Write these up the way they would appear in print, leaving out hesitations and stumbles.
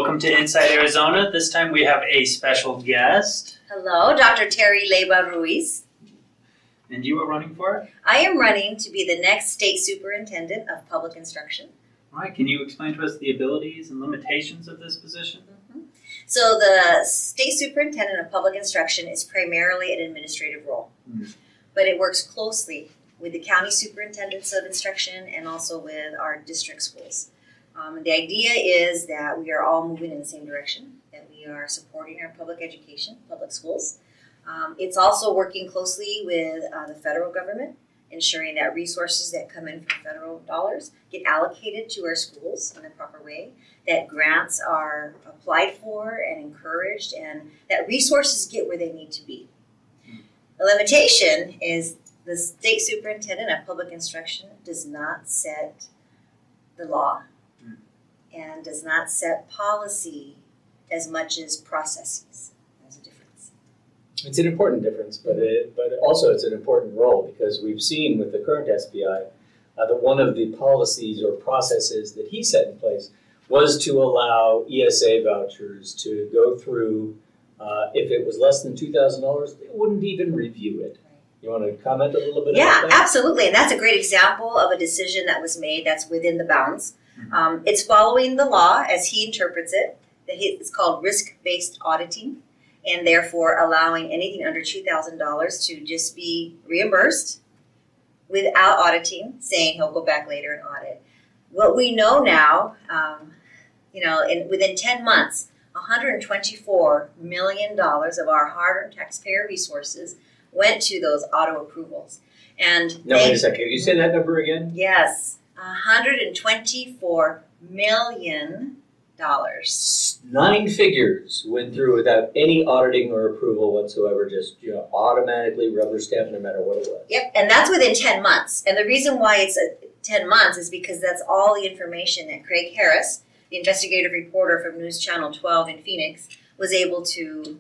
welcome to Inside Arizona. This time we have a special guest. Hello, Dr. Terry Leyba Ruiz. And you are running for it? I am running to be the next State Superintendent of Public Instruction. All right, can you explain to us the abilities and limitations of this position? So the State Superintendent of Public Instruction is primarily an administrative role, but it works closely with the county superintendents of instruction and also with our district schools. The idea is that we are all moving in the same direction, that we are supporting our public education, public schools. It's also working closely with the federal government, ensuring that resources that come in from federal dollars get allocated to our schools in the proper way, that grants are applied for and encouraged, and that resources get where they need to be. The limitation is the State Superintendent of Public Instruction does not set the law and does not set policy as much as processes. There's a difference. It's an important difference, but also it's an important role, because we've seen with the current SBI that one of the policies or processes that he set in place was to allow ESA vouchers to go through. If it was less than $2,000, they wouldn't even review it. You want to comment a little bit about that? Yeah, absolutely. And that's a great example of a decision that was made that's within the bounds. It's following the law as he interprets it. It's called risk-based auditing, and therefore allowing anything under $2,000 to just be reimbursed without auditing, saying he'll go back later and audit. What we know now, within 10 months, $124 million of our hard-earned taxpayer resources went to those auto approvals. And wait a second. Can you say that number again? Yes, $124 million. 9 figures went through without any auditing or approval whatsoever, just automatically rubber stamp no matter what it was. Yep, and that's within 10 months. And the reason why it's 10 months is because that's all the information that Craig Harris, the investigative reporter from News Channel 12 in Phoenix, was able to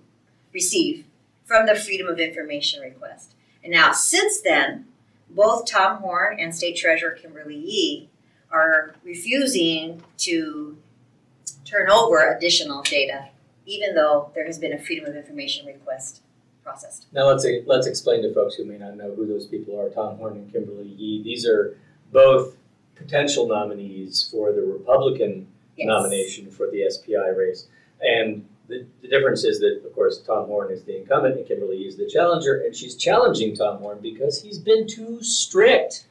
receive from the Freedom of Information request. And now, since then, both Tom Horne and State Treasurer Kimberly Yee are refusing to turn over additional data, even though there has been a Freedom of Information request processed. Now let's explain to folks who may not know who those people are, Tom Horne and Kimberly Yee. These are both potential nominees for the Republican nomination for the SPI race. And the difference is that, of course, Tom Horne is the incumbent and Kimberly Yee is the challenger, and she's challenging Tom Horne because he's been too strict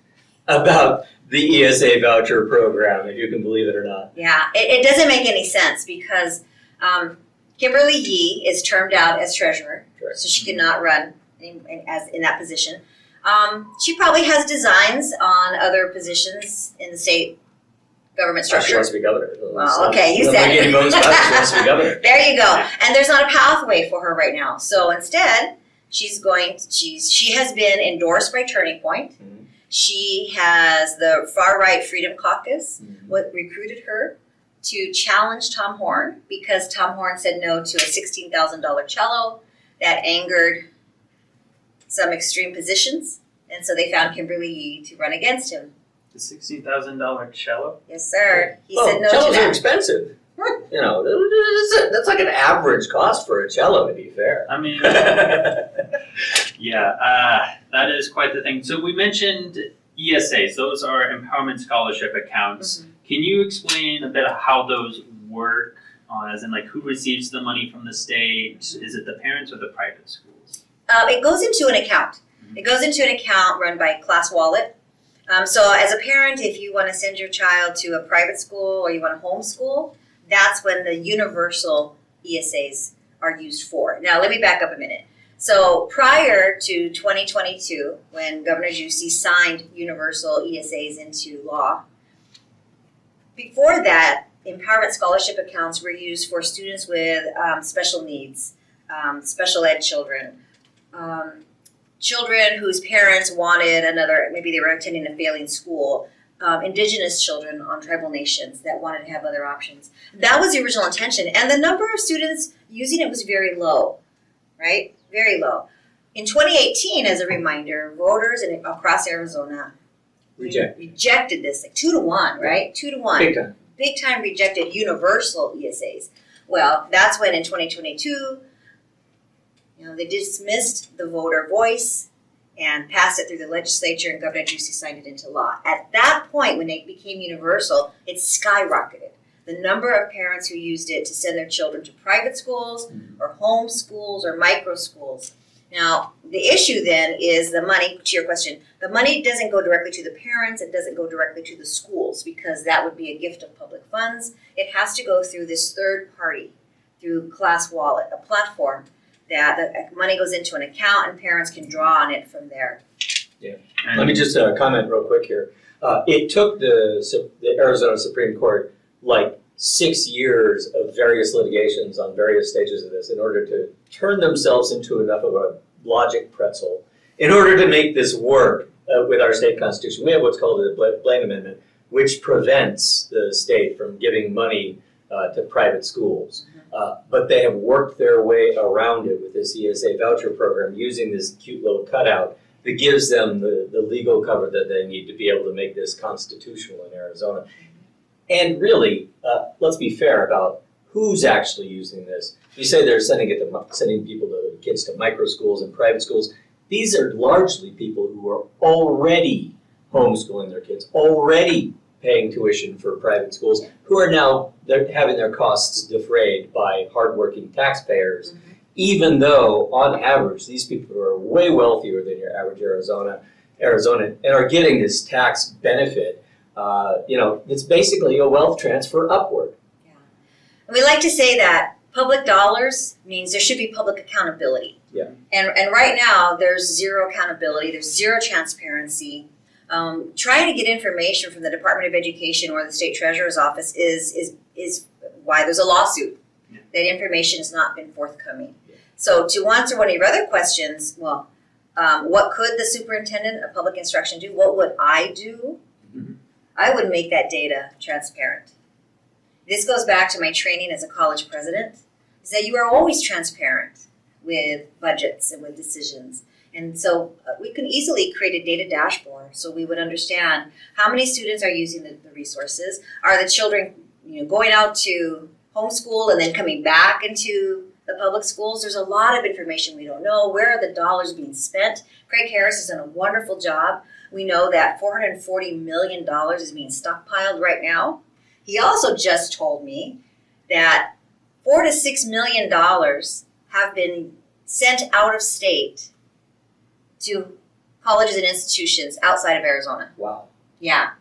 about the ESA voucher program, if you can believe it or not. Yeah, it doesn't make any sense because Kimberly Yee is termed out as treasurer, so she cannot run in that position. She probably has designs on other positions in the state government structure. She wants to be governor. Well, okay, you said it. She wants to be governor. There you go. And there's not a pathway for her right now. So instead, she has been endorsed by Turning Point. She has the far-right Freedom Caucus, what recruited her to challenge Tom Horne because Tom Horne said no to a $16,000 cello that angered some extreme positions. And so they found Kimberly Yee to run against him. The $16,000 cello? Yes, sir. He said no to cellos that. are expensive. That's like an average cost for a cello, to be fair. I mean, that is quite the thing. So we mentioned ESAs. Those are Empowerment Scholarship accounts. Can you explain a bit of how those work, as in like who receives the money from the state? Is it the parents or the private schools? It goes into an account. It goes into an account run by Class Wallet. So as a parent, if you want to send your child to a private school or you want to homeschool, that's when the universal ESAs are used for. Now, let me back up a minute. So prior to 2022, when Governor Ducey signed universal ESAs into law, before that, Empowerment Scholarship accounts were used for students with special needs, special ed children, children whose parents wanted maybe they were attending a failing school, indigenous children on tribal nations that wanted to have other options. That was the original intention. And the number of students using it was very low, right? Very low. In 2018, as a reminder, voters across Arizona rejected this, like 2-1, right? 2-1. Big time. Big time rejected universal ESAs. Well, that's when in 2022, they dismissed the voter voice and passed it through the legislature, and Governor Ducey signed it into law. At that point, when it became universal, it skyrocketed. The number of parents who used it to send their children to private schools or home schools or micro schools. Now, the issue then is the money, to your question, the money doesn't go directly to the parents, it doesn't go directly to the schools, because that would be a gift of public funds. It has to go through this third party, through Class Wallet, a platform that the money goes into an account and parents can draw on it from there. Yeah. Let me just comment real quick here. It took the Arizona Supreme Court like 6 years of various litigations on various stages of this in order to turn themselves into enough of a logic pretzel in order to make this work with our state constitution. We have what's called the Blaine Amendment, which prevents the state from giving money to private schools. But they have worked their way around it with this ESA voucher program using this cute little cutout that gives them the legal cover that they need to be able to make this constitutional in Arizona. And really, let's be fair about who's actually using this. You say they're sending kids to micro schools and private schools. These are largely people who are already homeschooling their kids, already paying tuition for private schools, who are now having their costs defrayed by hardworking taxpayers, even though, on average, these people are way wealthier than your average Arizona, and are getting this tax benefit. It's basically a wealth transfer upward. Yeah. And we like to say that public dollars means there should be public accountability. Yeah. And right now, there's zero accountability, there's zero transparency. Trying to get information from the Department of Education or the State Treasurer's Office is why there's a lawsuit. Yeah. That information has not been forthcoming. Yeah. So to answer one of your other questions, what could the Superintendent of Public Instruction do? What would I do? Mm-hmm. I would make that data transparent. This goes back to my training as a college president, is that you are always transparent with budgets and with decisions. And so we can easily create a data dashboard so we would understand how many students are using the resources. Are the children going out to homeschool and then coming back into the public schools? There's a lot of information we don't know. Where are the dollars being spent? Craig Harris has done a wonderful job. We know that $440 million is being stockpiled right now. He also just told me that $4 to $6 million have been sent out of state to colleges and institutions outside of Arizona. Wow. Yeah.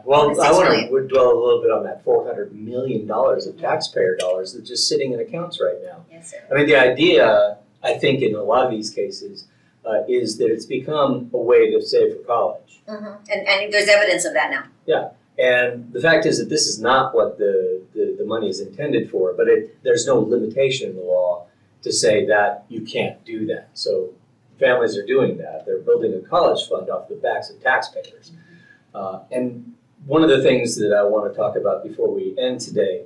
Well, I want to dwell a little bit on that $400 million of taxpayer dollars that's just sitting in accounts right now. Yes, sir. I mean, the idea, I think, in a lot of these cases, is that it's become a way to save for college. Mm-hmm. And there's evidence of that now. Yeah. And the fact is that this is not what the money is intended for, but there's no limitation in the law to say that you can't do that. So families are doing that. They're building a college fund off the backs of taxpayers. And one of the things that I want to talk about before we end today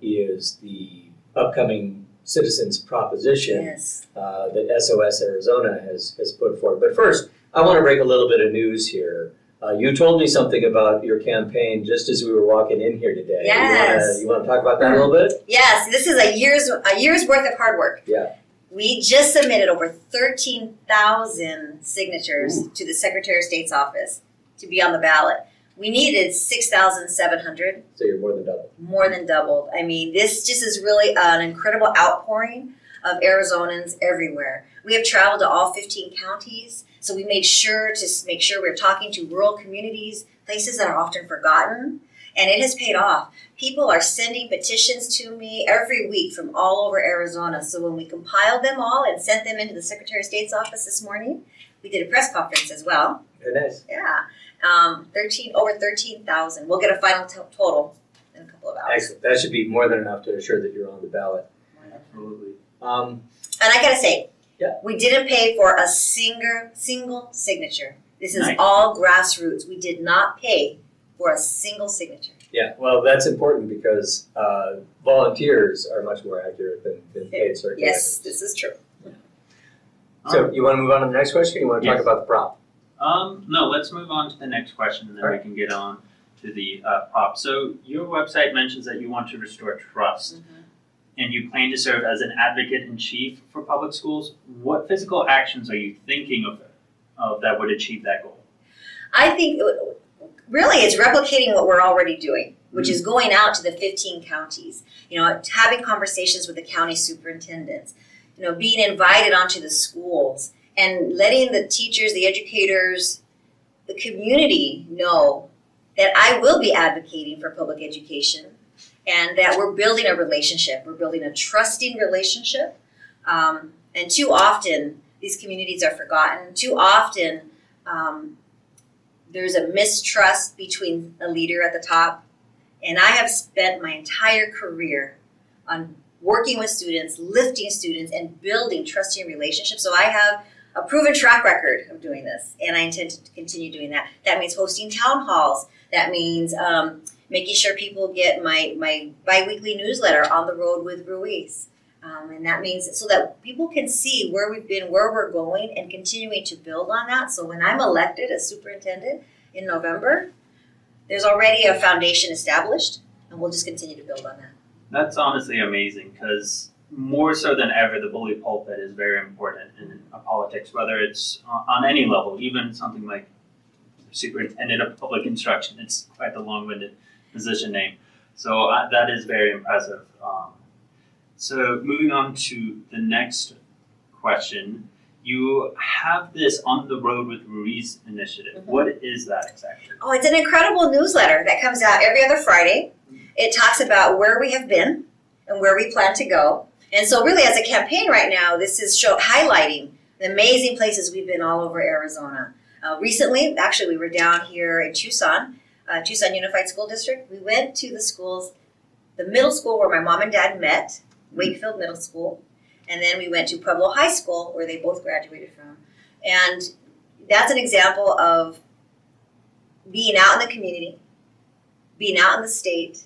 is the upcoming citizens proposition that SOS Arizona has put forward. But first, I want to break a little bit of news here. You told me something about your campaign just as we were walking in here today. Yes. You want to talk about that a little bit? Yes, this is a year's worth of hard work. Yeah. We just submitted over 13,000 signatures to the Secretary of State's office to be on the ballot. We needed 6,700. So you're more than double. More than doubled. I mean, this just is really an incredible outpouring of Arizonans everywhere. We have traveled to all 15 counties, so we made sure we're talking to rural communities, places that are often forgotten, and it has paid off. People are sending petitions to me every week from all over Arizona. So when we compiled them all and sent them into the Secretary of State's office this morning, we did a press conference as well. Very nice. Yeah. Over 13,000. We'll get a final total in a couple of hours. Excellent. That should be more than enough to assure that you're on the ballot. Absolutely. And I gotta say, yeah. We didn't pay for a single signature. This is nice. all grassroots. We did not pay for a single signature. Yeah, well, that's important because volunteers are much more accurate than paid circulators. Yes, this is true. Yeah. So you want to move on to the next question, or you want to talk about the prop? No, let's move on to the next question, and then we can get on to the prop. So your website mentions that you want to restore trust. Mm-hmm. and you plan to serve as an advocate-in-chief for public schools, what physical actions are you thinking of that would achieve that goal? I think really it's replicating what we're already doing, which is going out to the 15 counties, having conversations with the county superintendents, being invited onto the schools and letting the teachers, the educators, the community know that I will be advocating for public education and that we're building a relationship. We're building a trusting relationship. And too often, these communities are forgotten. Too often, there's a mistrust between a leader at the top. And I have spent my entire career on working with students, lifting students, and building trusting relationships. So I have a proven track record of doing this, and I intend to continue doing that. That means hosting town halls. That means making sure people get my bi-weekly newsletter, On the Road with Ruiz. And that means so that people can see where we've been, where we're going, and continuing to build on that. So when I'm elected as superintendent in November, there's already a foundation established, and we'll just continue to build on that. That's honestly amazing, because more so than ever, the bully pulpit is very important in politics, whether it's on any level, even something like Superintendent of Public Instruction. It's quite the long-winded position name. So that is very impressive. So moving on to the next question, you have this On the Road with Ruiz initiative. Mm-hmm. What is that exactly? Oh, it's an incredible newsletter that comes out every other Friday. It talks about where we have been and where we plan to go. And so really as a campaign right now, this is highlighting the amazing places we've been all over Arizona. Recently, actually, we were down here in Tucson Unified School District. We went to the schools, the middle school where my mom and dad met, Wakefield Middle School, and then we went to Pueblo High School where they both graduated from. And that's an example of being out in the community, being out in the state,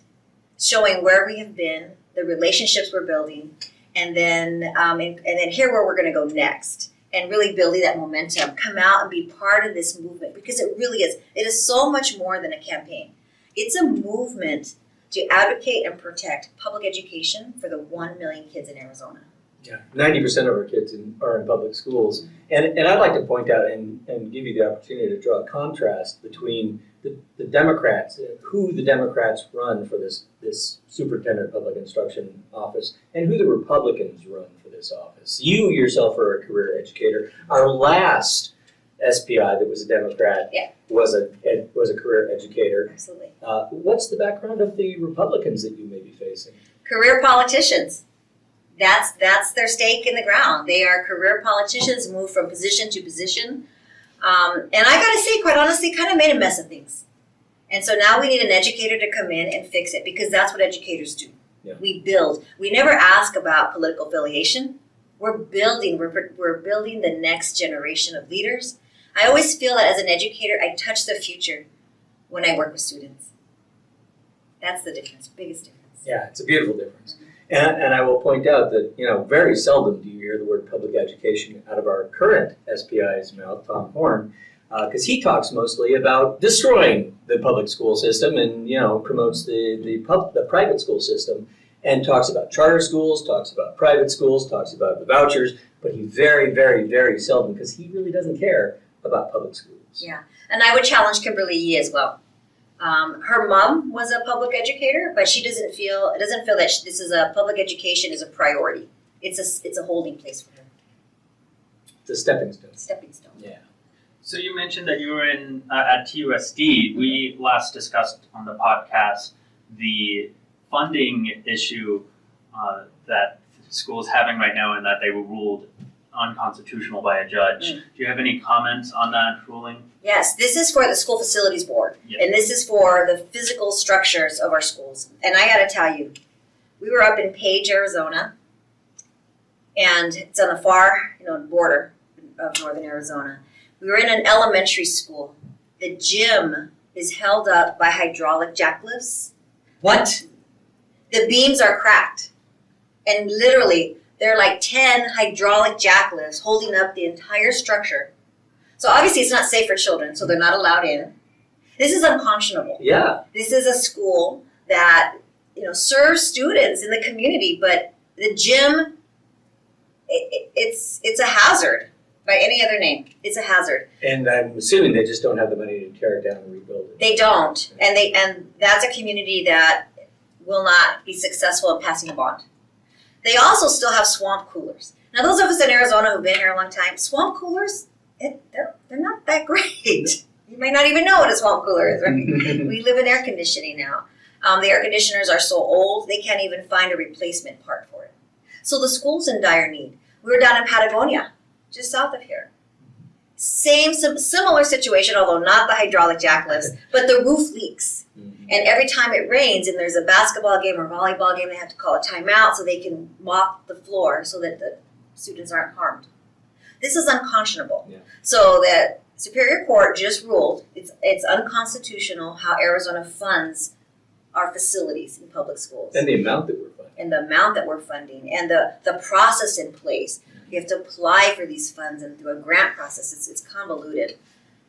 showing where we have been, the relationships we're building, and then here where we're going to go next. And really building that momentum, come out and be part of this movement, because it really is. It is so much more than a campaign. It's a movement to advocate and protect public education for the 1 million kids in Arizona. Yeah, 90% of our kids are in public schools. And I'd like to point out and give you the opportunity to draw a contrast between the Democrats, who the Democrats run for this Superintendent of Public Instruction office, and who the Republicans run for this office. You yourself are a career educator. Our last SPI that was a Democrat was a career educator. Absolutely. What's the background of the Republicans that you may be facing? Career politicians. That's their stake in the ground. They are career politicians, move from position to position. And I gotta say, quite honestly, kind of made a mess of things. And so now we need an educator to come in and fix it, because that's what educators do. Yeah. We build. We never ask about political affiliation. We're building the next generation of leaders. I always feel that as an educator, I touch the future when I work with students. That's the difference, biggest difference. Yeah, it's a beautiful difference. And I will point out that, very seldom do you hear the word public education out of our current SPI's mouth, Tom Horne, because he talks mostly about destroying the public school system and, promotes the private school system, and talks about charter schools, talks about private schools, talks about the vouchers, but he very, very, very seldom, because he really doesn't care about public schools. Yeah, and I would challenge Kimberly Yee as well. Her mom was a public educator, but she doesn't feel that this is public education is a priority. It's a holding place for her. It's a stepping stone. Stepping stone. Yeah. So you mentioned that you were at TUSD. We last discussed on the podcast the funding issue that school's having right now, and that they were ruled unconstitutional by a judge. Do you have any comments on that ruling? Yes, this is for the School Facilities Board, Yeah. and this is for the physical structures of our schools. And I gotta tell you, we were up in Page, Arizona, and it's on the far, border of northern Arizona. We were in an elementary school. The gym is held up by hydraulic jacklifts. What? The beams are cracked, and literally, there are like 10 hydraulic jacklifts holding up the entire structure. So obviously it's not safe for children, so they're not allowed in. This is unconscionable. Yeah. This is a school that serves students in the community, but The gym, it's a hazard by any other name. It's a hazard. And I'm assuming they just don't have the money to tear it down and rebuild it. They don't, and that's a community that will not be successful in passing a bond. They also still have swamp coolers. Now, those of us in Arizona who've been here a long time, swamp coolers, they're not that great. You might not even know what a swamp cooler is, right? We live in air conditioning now. The air conditioners are so old, they can't even find a replacement part for it. So the school's in dire need. We were down in Patagonia, just south of here. Similar situation, although not the hydraulic jack lifts, but the roof leaks. And every time it rains and there's a basketball game or volleyball game, they have to call a timeout so they can mop the floor so that the students aren't harmed. This is unconscionable. Yeah. So that Superior Court just ruled it's unconstitutional how Arizona funds our facilities in public schools. And the amount that we're funding. And the amount that we're funding and the process in place. You have to apply for these funds and through a grant process. It's convoluted.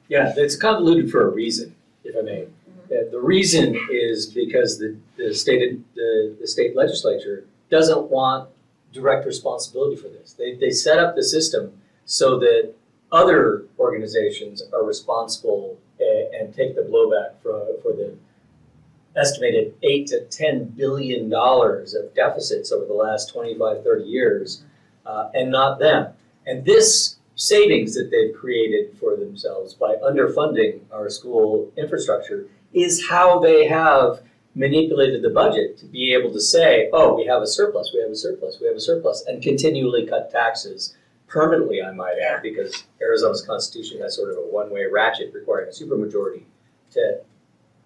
Yeah, it's convoluted for a reason, if I may. The reason is because the state legislature doesn't want direct responsibility for this. They set up the system so that other organizations are responsible and take the blowback for the estimated $8 to $10 billion of deficits over the last 25, 30 years, and not them. And this savings that they've created for themselves by underfunding our school infrastructure is how they have manipulated the budget to be able to say, oh, we have a surplus, we have a surplus, we have a surplus, and continually cut taxes permanently, I might add, because Arizona's constitution has sort of a one-way ratchet requiring a supermajority to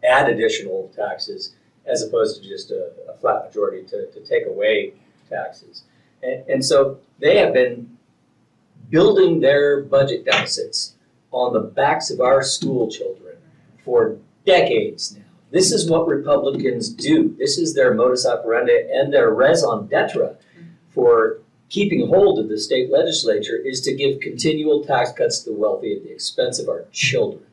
add additional taxes as opposed to just a flat majority to take away taxes. And so they have been building their budget deficits on the backs of our school children for decades now. This is what Republicans do. This is their modus operandi and their raison d'etre for keeping hold of the state legislature is to give continual tax cuts to the wealthy at the expense of our children.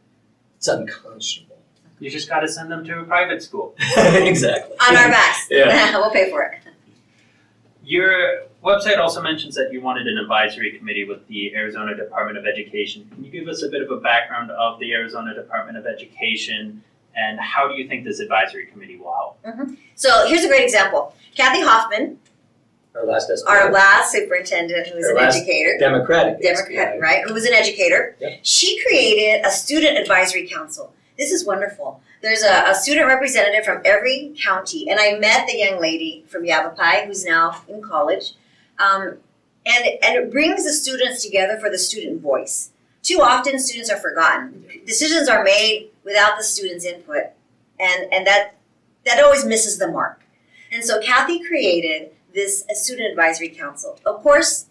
It's unconscionable. You just got to send them to a private school. Exactly. On our backs. Yeah. We'll pay for it. Your website also mentions that you wanted an advisory committee with the Arizona Department of Education. Can you give us a bit of a background of the Arizona Department of Education and how do you think this advisory committee will help? So here's a great example. Kathy Hoffman, Our last SPI. our last superintendent who was an educator, Democrat, right, who was an educator, Yep. she created a student advisory council. This is wonderful. There's a student representative from every county, and I met the young lady from Yavapai who's now in college, and it brings the students together for the student voice. Too often students are forgotten. Decisions are made without the students' input, and that always misses the mark. And so Kathy created this student advisory council. Of course,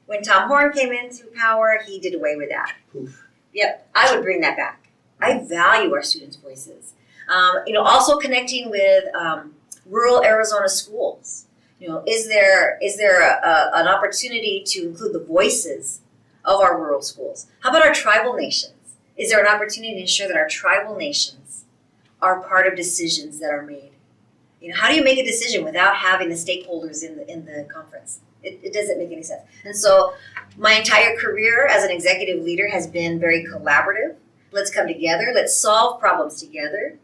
when Tom Horne came into power, he did away with that. Oof. Yep, I would bring that back. I value our students' voices. Also connecting with rural Arizona schools. Is there an opportunity to include the voices of our rural schools? How about our tribal nations? Is there an opportunity to ensure that our tribal nations are part of decisions that are made? How do you make a decision without having the stakeholders in the conference? It doesn't make any sense. And so my entire career as an executive leader has been very collaborative. Let's come together. Let's solve problems together.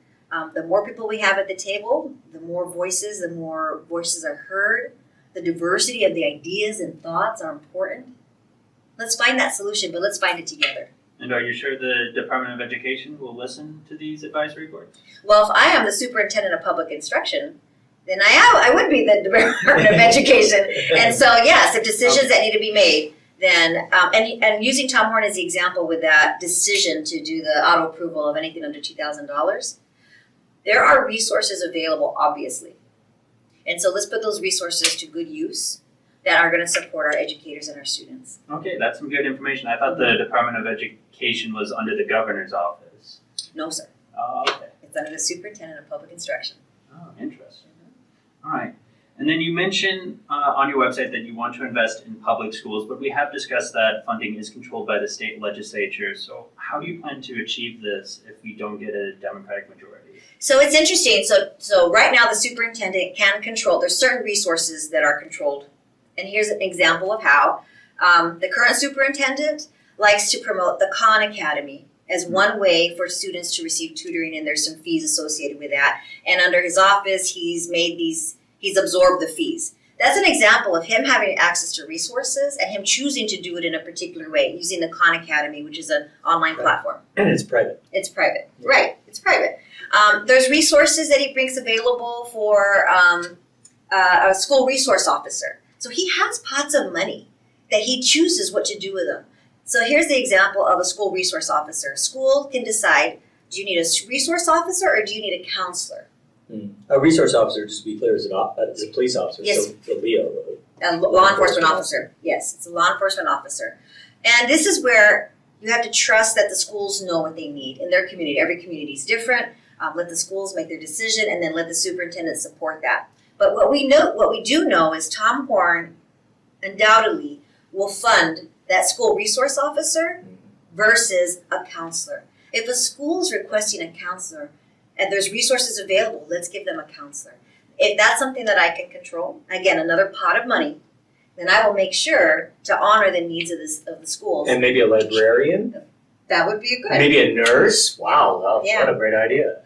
The more people we have at the table, the more voices are heard. The diversity of the ideas and thoughts are important. Let's find that solution, but let's find it together. And are you sure the Department of Education will listen to these advisory boards? Well, if I am the superintendent of public instruction, then I would be the Department of Education. And so, yes, if decisions that need to be made, then, and using Tom Horne as the example with that decision to do the auto approval of anything under $2,000, there are resources available, obviously. And so let's put those resources to good use that are going to support our educators and our students. Okay, that's some good information. I thought the Department of Education was under the governor's office. No, sir. Oh, okay. It's under the superintendent of public instruction. Oh, interesting. All right. And then you mentioned on your website that you want to invest in public schools, but we have discussed that funding is controlled by the state legislature. So how do you plan to achieve this if we don't get a Democratic majority? So it's interesting. So right now the superintendent can control, there's certain resources that are controlled. And here's an example of how. The current superintendent likes to promote the Khan Academy as one way for students to receive tutoring, and there's some fees associated with that. And under his office, he's absorbed the fees. That's an example of him having access to resources and him choosing to do it in a particular way, using the Khan Academy, which is an online platform. And it's private. It's private, right, it's private. There's resources that he brings available for a school resource officer. So he has pots of money that he chooses what to do with them. So here's the example of a school resource officer. School can decide, do you need a resource officer or do you need a counselor? A resource officer, just to be clear, is a police officer. Yes. So Leo. A law enforcement officer. Yes, it's a law enforcement officer. And this is where you have to trust that the schools know what they need in their community. Every community is different. Let the schools make their decision and then let the superintendent support that. But what we do know is Tom Horne undoubtedly will fund that school resource officer versus a counselor. If a school is requesting a counselor and there's resources available, let's give them a counselor. If that's something that I can control, again, another pot of money, then I will make sure to honor the needs of the schools. And maybe a librarian? That would be good. Maybe a nurse? Wow, what a great idea.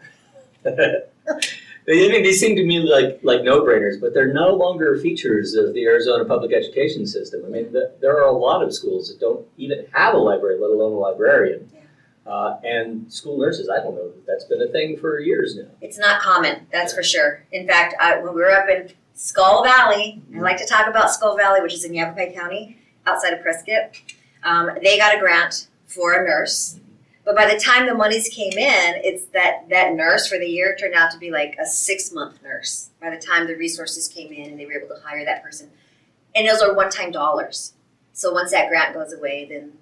I mean, these seem to me like no-brainers, but they're no longer features of the Arizona public education system. I mean, there are a lot of schools that don't even have a library, let alone a librarian. Yeah. And school nurses, I don't know, that's been a thing for years now. It's not common, that's for sure. In fact, when we were up in Skull Valley, I like to talk about Skull Valley, which is in Yavapai County, outside of Prescott. They got a grant for a nurse. But by the time the monies came in, it's that nurse for the year turned out to be like a 6-month nurse by the time the resources came in and they were able to hire that person. And those are one-time dollars. So once that grant goes away, then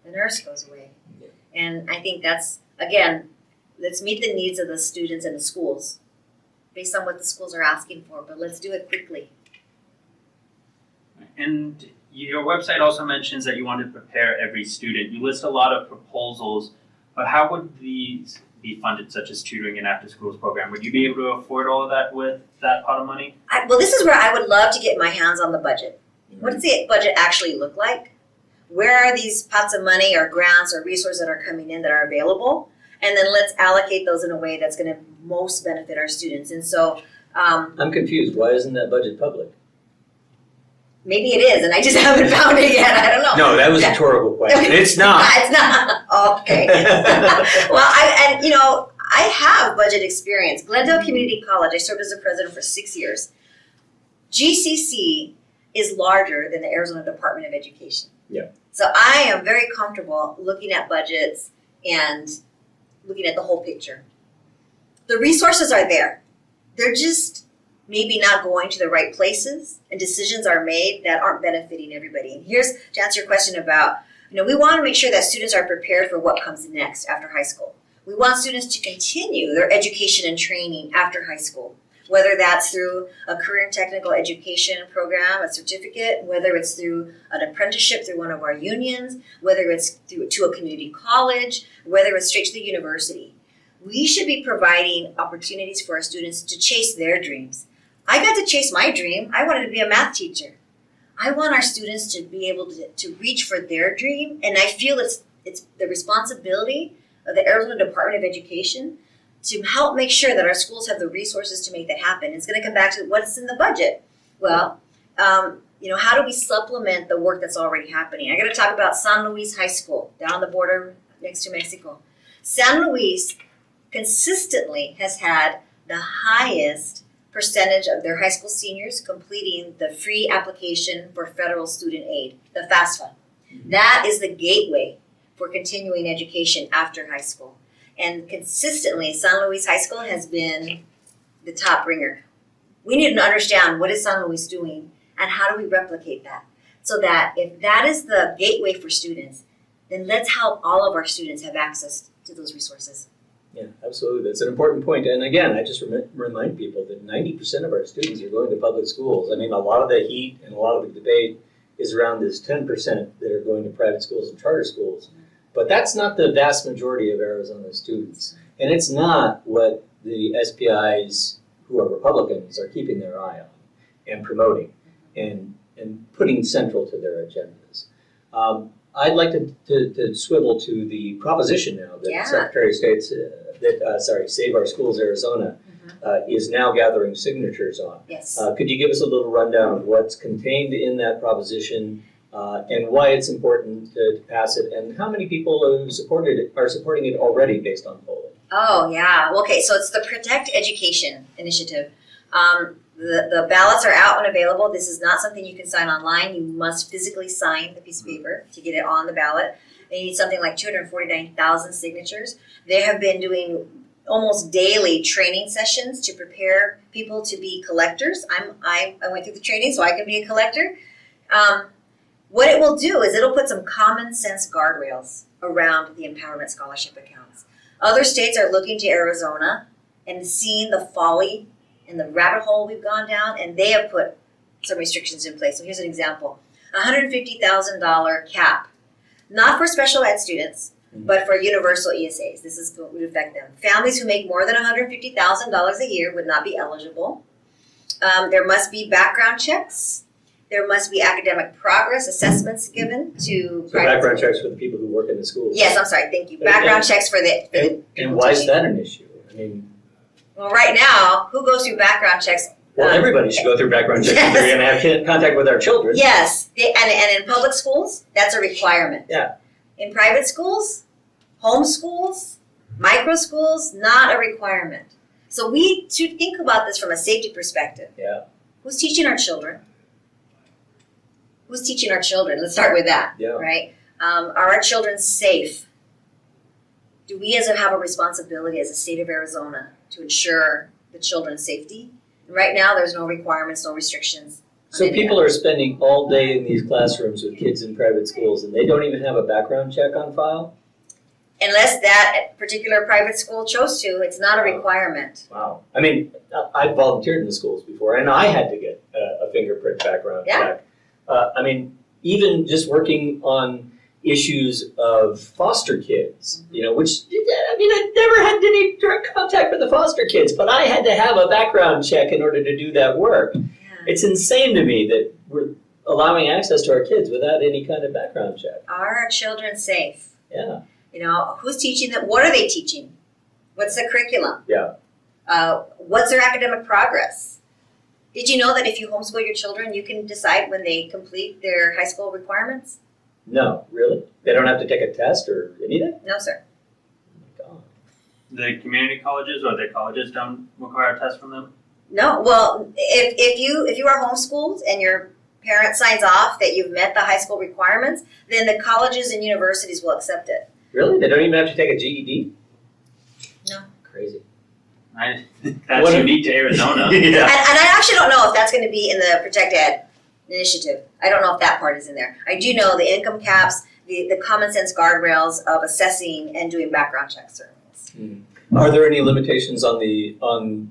the nurse goes away. Yeah. And I think that's, again, let's meet the needs of the students and the schools based on what the schools are asking for, but let's do it quickly. And your website also mentions that you want to prepare every student. You list a lot of proposals, but how would these be funded, such as tutoring and after-schools program? Would you be able to afford all of that with that pot of money? Well, this is where I would love to get my hands on the budget. What does the budget actually look like? Where are these pots of money or grants or resources that are coming in that are available? And then let's allocate those in a way that's going to most benefit our students. And so I'm confused. Why isn't that budget public? Maybe it is, and I just haven't found it yet. I don't know. No, that was a rhetorical question. It's not. It's not. Okay. Well, I have budget experience. Glendale Community College, I served as a president for 6 years. GCC is larger than the Arizona Department of Education. Yeah. So I am very comfortable looking at budgets and looking at the whole picture. The resources are there. They're just maybe not going to the right places, and decisions are made that aren't benefiting everybody. And here's to answer your question about, we want to make sure that students are prepared for what comes next after high school. We want students to continue their education and training after high school, whether that's through a career and technical education program, a certificate, whether it's through an apprenticeship through one of our unions, whether it's to a community college, whether it's straight to the university. We should be providing opportunities for our students to chase their dreams. I got to chase my dream. I wanted to be a math teacher. I want our students to be able to reach for their dream, and I feel it's the responsibility of the Arizona Department of Education to help make sure that our schools have the resources to make that happen. It's going to come back to what's in the budget. Well, how do we supplement the work that's already happening? I got to talk about San Luis High School down on the border next to Mexico. San Luis consistently has had the highest percentage of their high school seniors completing the free application for federal student aid, the FAFSA. That is the gateway for continuing education after high school. And consistently, San Luis High School has been the top bringer. We need to understand what is San Luis doing and how do we replicate that? So that if that is the gateway for students, then let's help all of our students have access to those resources. Yeah, absolutely. That's an important point. And again, I just remind people that 90% of our students are going to public schools. I mean, a lot of the heat and a lot of the debate is around this 10% that are going to private schools and charter schools. But that's not the vast majority of Arizona students. And it's not what the SPIs who are Republicans are keeping their eye on and promoting and putting central to their agendas. I'd like to swivel to the proposition now that Secretary of State's Save Our Schools Arizona is now gathering signatures on. Yes. Could you give us a little rundown of what's contained in that proposition and why it's important to pass it, and how many people are supporting it already based on polling? Oh, yeah. Okay, so it's the Protect Education Initiative. The ballots are out and available. This is not something you can sign online. You must physically sign the piece of paper to get it on the ballot. They need something like 249,000 signatures. They have been doing almost daily training sessions to prepare people to be collectors. I went through the training so I can be a collector. What it will do is it'll put some common sense guardrails around the empowerment scholarship accounts. Other states are looking to Arizona and seeing the folly and the rabbit hole we've gone down, and they have put some restrictions in place. So here's an example. $150,000 cap, not for special ed students, but for universal ESAs. This is what would affect them. Families who make more than $150,000 a year would not be eligible. There must be background checks. There must be academic progress assessments given to So background checks for the people who work in the schools. Yes, I'm sorry, thank you. Background checks for the And why is that an issue? I mean, well, right now, who goes through background checks? well, everybody should go through background checks if they're going to have contact with our children. Yes, and in public schools, that's a requirement. Yeah. In private schools, home schools, micro schools, not a requirement. So we should think about this from a safety perspective. Yeah. Who's teaching our children? Who's teaching our children? Let's start with that, Yeah. right? Are our children safe? Do we have a responsibility as a state of Arizona to ensure the children's safety? And right now, there's no requirements, no restrictions. So people are spending all day in these classrooms with kids in private schools, and they don't even have a background check on file? Unless that particular private school chose to, it's not a requirement. Wow. I mean, I've volunteered in the schools before, and I had to get a fingerprint background check. I mean, even just working on issues of foster kids, you know, which, I mean, I never had any direct contact with the foster kids, but I had to have a background check in order to do that work. Yeah. It's insane to me that we're allowing access to our kids without any kind of background check. Are our children safe? Yeah. You know, who's teaching them? What are they teaching? What's the curriculum? Yeah. What's their academic progress? Did you know that if you homeschool your children, you can decide when they complete their high school requirements? No, really? They don't have to take a test or anything? No, sir. Oh my God. The community colleges or the colleges don't require a test from them? No. Well, if you are homeschooled and your parent signs off that you've met the high school requirements, then the colleges and universities will accept it. Really? They don't even have to take a GED? No. Crazy. That's unique to Arizona. Yeah. And I actually don't know if that's going to be in the Protect Ed initiative. I don't know if that part is in there. I do know the income caps, the common sense guardrails of assessing and doing background checks. Are there any limitations on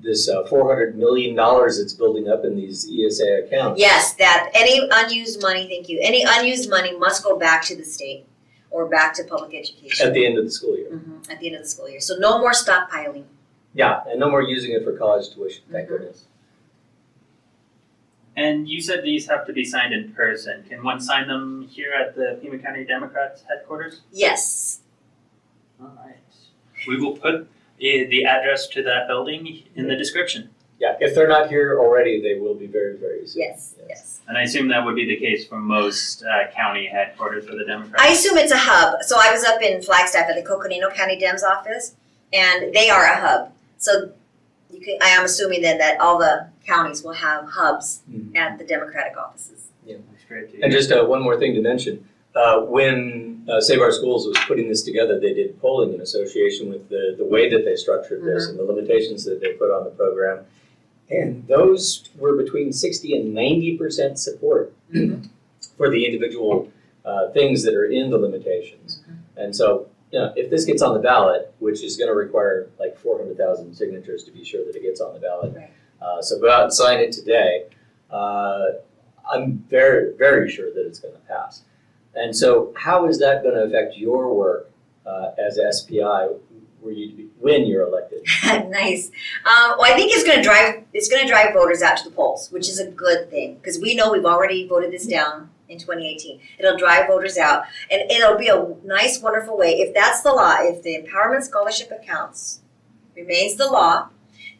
this $400 million that's building up in these ESA accounts? Yes, that any unused money, thank you, any unused money must go back to the state or back to public education. At the end of the school year? Mm-hmm, at the end of the school year. So no more stockpiling. Yeah, and no more using it for college tuition, thank goodness. And you said these have to be signed in person. Can one sign them here at the Pima County Democrats headquarters? Yes. All right. We will put the address to that building in the description. Yeah, if they're not here already, they will be very, very soon. Yes. And I assume that would be the case for most county headquarters for the Democrats. I assume it's a hub. So I was up in Flagstaff at the Coconino County Dems office, and they are a hub. So I am assuming then that all the counties will have hubs at the Democratic offices. Yeah. That's great to hear. And just one more thing to mention. When Save Our Schools was putting this together, they did polling in association with the way that they structured this and the limitations that they put on the program. And those were between 60 and 90% support for the individual things that are in the limitations. And so if this gets on the ballot, which is gonna require like 400,000 signatures to be sure that it gets on the ballot. Right. So go out and sign it today. I'm very, very sure that it's gonna pass. And so how is that gonna affect your work as SPI when you're elected? Nice. Well, I think it's going to drive voters out to the polls, which is a good thing because we know we've already voted this down in 2018. It'll drive voters out, and it'll be a nice, wonderful way. If that's the law, if the Empowerment Scholarship Accounts remains the law,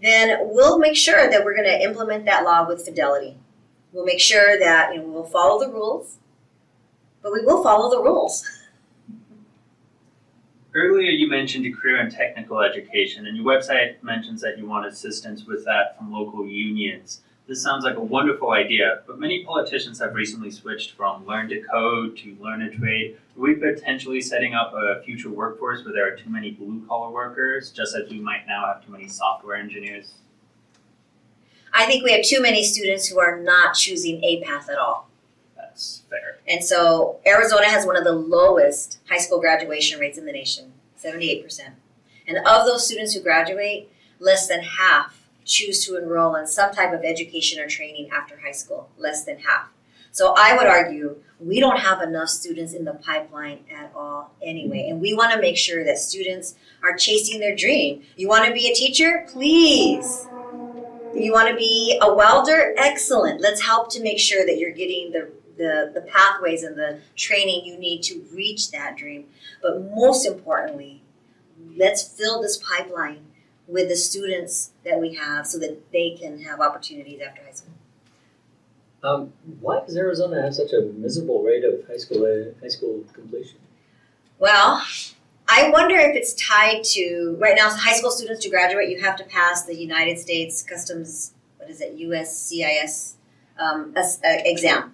then we'll make sure that we're going to implement that law with fidelity. We'll make sure that we'll follow the rules, but we will follow the rules. Earlier you mentioned a career and technical education, and your website mentions that you want assistance with that from local unions. This sounds like a wonderful idea, but many politicians have recently switched from learn to code to learn a trade. Are we potentially setting up a future workforce where there are too many blue-collar workers, just as we might now have too many software engineers? I think we have too many students who are not choosing a path at all. That's fair. And so Arizona has one of the lowest high school graduation rates in the nation, 78%. And of those students who graduate, less than half choose to enroll in some type of education or training after high school, less than half. So I would argue we don't have enough students in the pipeline at all anyway. And we want to make sure that students are chasing their dream. You want to be a teacher? Please. You want to be a welder? Excellent. Let's help to make sure that you're getting the pathways and the training you need to reach that dream. But most importantly, let's fill this pipeline with the students that we have so that they can have opportunities after high school. Why does Arizona have such a miserable rate of high school completion? Well, I wonder if it's tied to, right now, high school students to graduate, you have to pass the United States Customs, USCIS exam.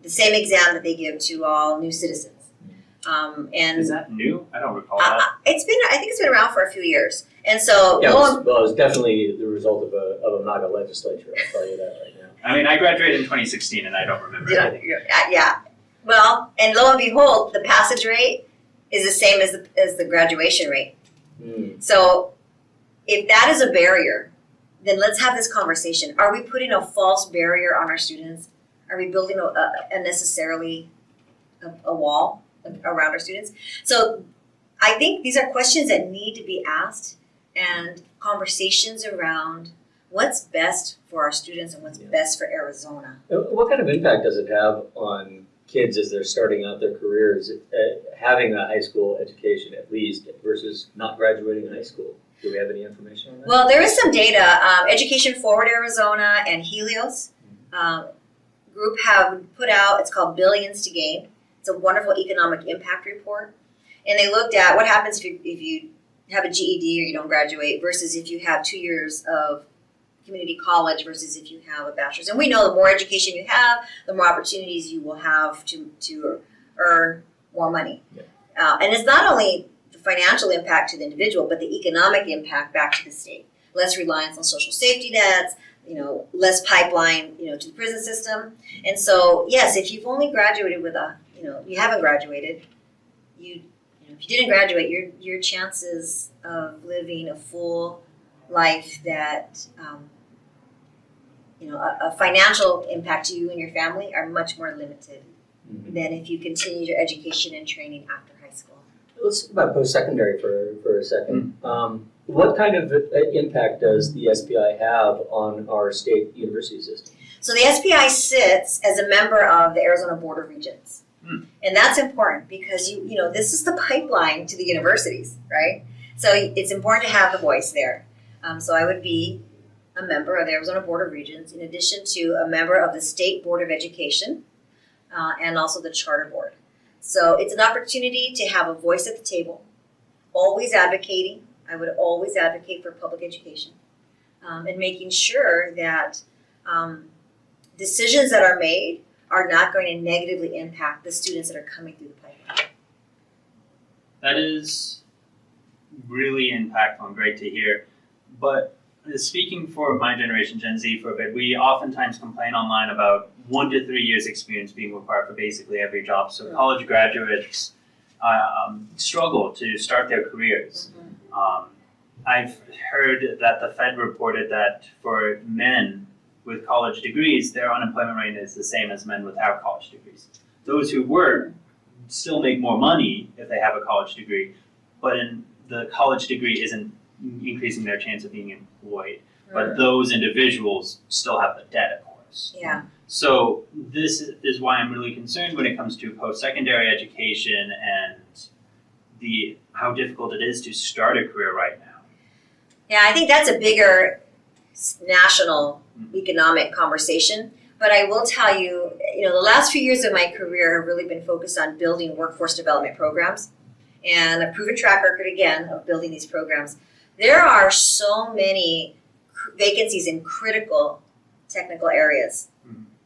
The same exam that they give to all new citizens. And Is that new? I don't recall that. I think it's been around for a few years. And so, Yeah, it was definitely the result of a MAGA legislature, I'll tell you that right now. I mean, I graduated in 2016 and I don't remember anything. Yeah. Well, and lo and behold, the passage rate is the same as the graduation rate. So if that is a barrier, then let's have this conversation. Are we putting a false barrier on our students? Are we building unnecessarily a wall around our students? So I think these are questions that need to be asked and conversations around what's best for our students and what's best for Arizona. What kind of impact does it have on kids as they're starting out their careers, having a high school education at least, versus not graduating high school? Do we have any information on that? Well, there is some data. Education Forward Arizona and Helios group have put out, it's called Billions to Gain. It's a wonderful economic impact report. And they looked at what happens if you have a GED or you don't graduate versus if you have 2 years of community college versus if you have a bachelor's. And we know the more education you have, the more opportunities you will have to earn more money. Yeah. And it's not only the financial impact to the individual, but the economic impact back to the state. Less reliance on social safety nets, less pipeline, to the prison system. And so, yes, if you've only graduated with you haven't graduated, if you didn't graduate, your chances of living a full life that, a financial impact to you and your family are much more limited than if you continue your education and training after high school. Let's talk about post-secondary for a second. What kind of impact does the SPI have on our state university system? So the SPI sits as a member of the Arizona Board of Regents. And that's important because this is the pipeline to the universities, right? So it's important to have the voice there. So I would be a member of the Arizona Board of Regents in addition to a member of the State Board of Education and also the Charter Board. So it's an opportunity to have a voice at the table, always advocating. I would always advocate for public education and making sure that decisions that are made are not going to negatively impact the students that are coming through the pipeline. That is really impactful and great to hear. But speaking for my generation, Gen Z, for a bit, we oftentimes complain online about 1 to 3 years experience being required for basically every job. So college graduates struggle to start their careers. I've heard that the Fed reported that for men with college degrees, their unemployment rate is the same as men without college degrees. Those who work still make more money if they have a college degree, but the college degree isn't increasing their chance of being employed. But those individuals still have the debt, of course. Yeah. So this is why I'm really concerned when it comes to post-secondary education and how difficult it is to start a career right now. Yeah, I think that's a bigger national economic conversation. But I will tell you, the last few years of my career have really been focused on building workforce development programs. And a proven track record, again, of building these programs. There are so many vacancies in critical technical areas.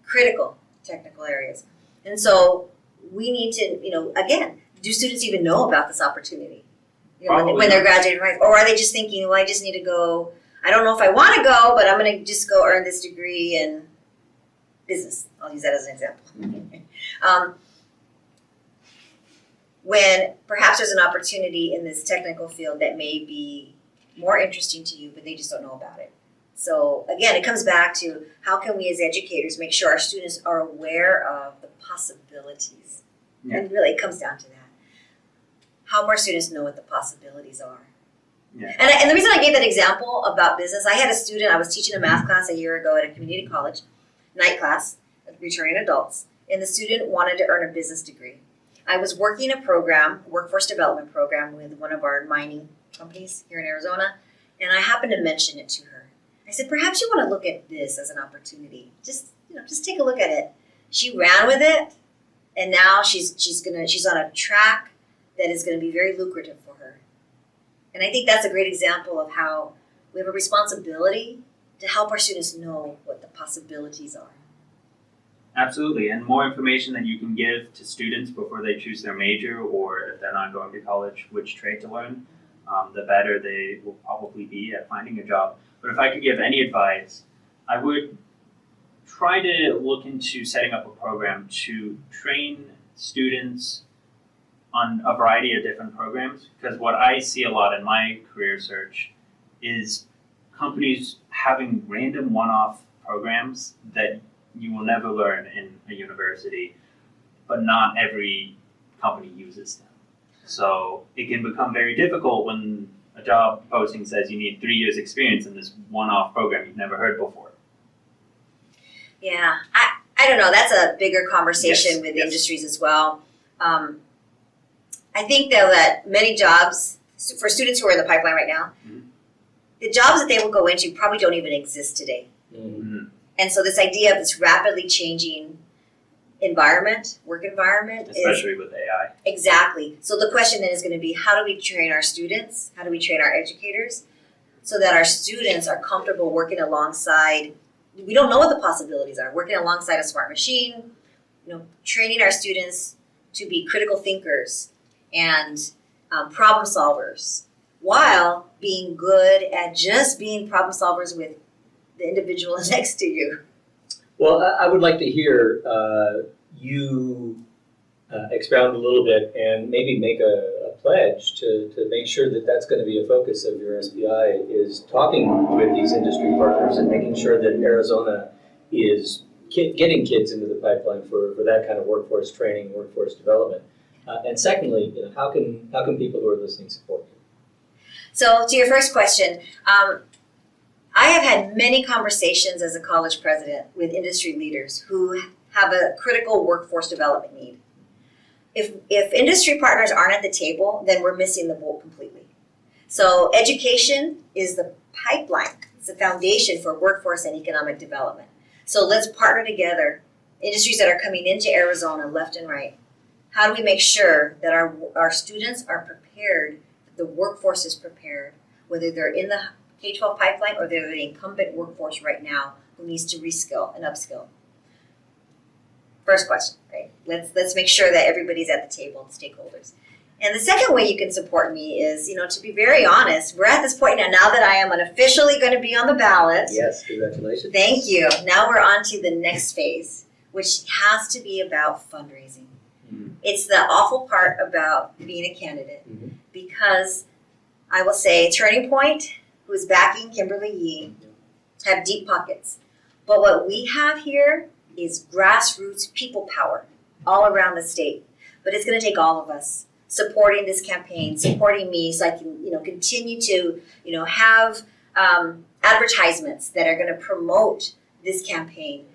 Critical technical areas. And so we need to, again, do students even know about this opportunity? When they're graduating, right? Or are they just thinking, well, I just need to go, I don't know if I want to go, but I'm going to just go earn this degree in business. I'll use that as an example. When perhaps there's an opportunity in this technical field that may be more interesting to you, but they just don't know about it. So again, it comes back to how can we as educators make sure our students are aware of the possibilities? Yeah. And really it comes down to that. How more students know what the possibilities are. Yeah. And the reason I gave that example about business, I had a student, I was teaching a math class a year ago at a community college, night class, returning adults, and the student wanted to earn a business degree. I was working a program, workforce development program with one of our mining companies here in Arizona, and I happened to mention it to her. I said, perhaps you want to look at this as an opportunity. Just take a look at it. She ran with it, and now she's on a track that is going to be very lucrative for her. And I think that's a great example of how we have a responsibility to help our students know what the possibilities are. Absolutely, and more information that you can give to students before they choose their major, or if they're not going to college, which trade to learn, the better they will probably be at finding a job. But if I could give any advice, I would try to look into setting up a program to train students on a variety of different programs, because what I see a lot in my career search is companies having random one-off programs that you will never learn in a university, but not every company uses them. So it can become very difficult when a job posting says you need 3 years experience in this one-off program you've never heard before. Yeah, I don't know, that's a bigger conversation with industries as well. I think though that many jobs, for students who are in the pipeline right now, the jobs that they will go into probably don't even exist today. And so this idea of this rapidly changing work environment, especially with AI. Exactly. So the question then is going to be, how do we train our students? How do we train our educators so that our students are comfortable working alongside, we don't know what the possibilities are, working alongside a smart machine, training our students to be critical thinkers and problem solvers, while being good at just being problem solvers with the individual next to you. Well, I would like to hear you expound a little bit and maybe make a pledge to make sure that that's going to be a focus of your SPI, is talking with these industry partners and making sure that Arizona is getting kids into the pipeline for that kind of workforce training, workforce development. And secondly, how can people who are listening support you? So to your first question, I have had many conversations as a college president with industry leaders who have a critical workforce development need. If industry partners aren't at the table, then we're missing the boat completely. So education is the pipeline, it's the foundation for workforce and economic development. So let's partner together, industries that are coming into Arizona left and right. How do we make sure that our students are prepared, that the workforce is prepared, whether they're in the K-12 pipeline or they're the incumbent workforce right now who needs to reskill and upskill? First question, right? Let's make sure that everybody's at the table, the stakeholders. And the second way you can support me is, to be very honest, we're at this point now that I am officially going to be on the ballot. Yes, congratulations. Thank you. Now we're on to the next phase, which has to be about fundraising. It's the awful part about being a candidate, Mhm. because I will say Turning Point, who is backing Kimberly Yee, have deep pockets. But what we have here is grassroots people power all around the state. But it's going to take all of us supporting this campaign, supporting me, so I can, continue to, have advertisements that are going to promote this campaign.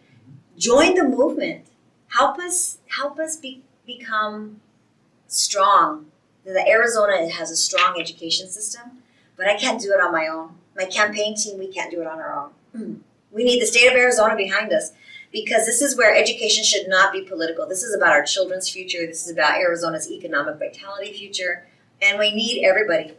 Join the movement. Help us become strong. The Arizona has a strong education system, but I can't do it on my own. My campaign team, we can't do it on our own. We need the state of Arizona behind us, because this is where education should not be political. This is about our children's future. This is about Arizona's economic vitality future. And we need everybody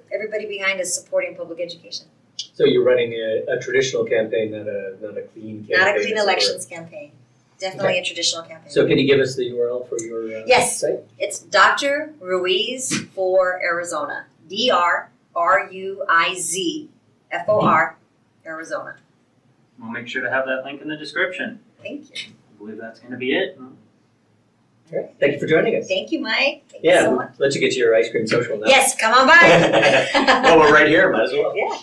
behind us supporting public education. So you're running a traditional campaign, not a clean campaign. Not a clean elections campaign. Definitely a traditional campaign. So can you give us the URL for your Yes. site? It's Dr. Ruiz for Arizona. DRRUIZ Arizona. We'll make sure to have that link in the description. Thank you. I believe that's going to be it. All right. Thank you for joining us. Thank you, Mike. Thank you so much. Let you get to your ice cream social now. Yes, come on by. Well, we're right here. Might as well. Yeah.